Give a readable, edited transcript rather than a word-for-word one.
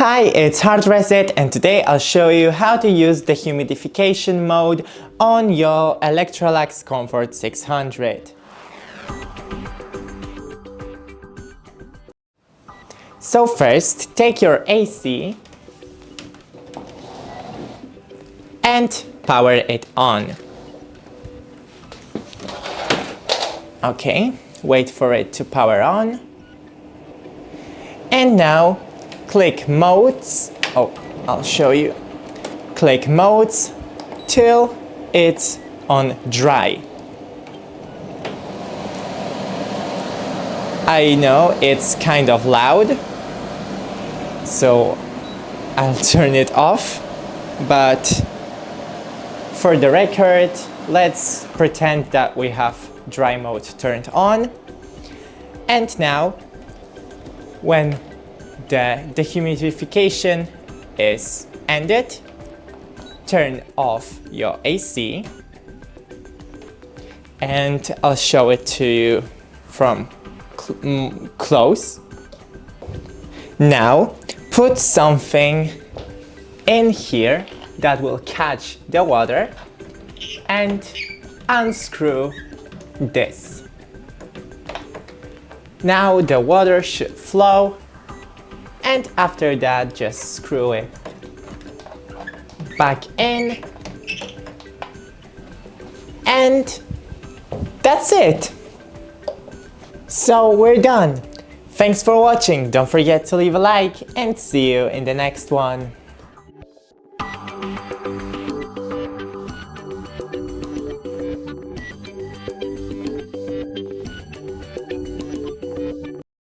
Hi, it's HardReset, and today I'll show you how to use the humidification mode on your ELECTROLUX Comfort 600. So first, take your AC and power it on. Okay, wait for it to power on. And now click modes. I'll show you. Click modes till it's on dry. I know it's kind of loud, so I'll turn it off, but for the record, let's pretend that we have dry mode turned on. And now, when the dehumidification is ended, turn off your AC, and I'll show it to you from close. Now put something in here that will catch the water and unscrew this. Now the water should flow, and after that just screw it back in, and that's it. So we're done. Thanks for watching. Don't forget to leave a like and see you in the next one.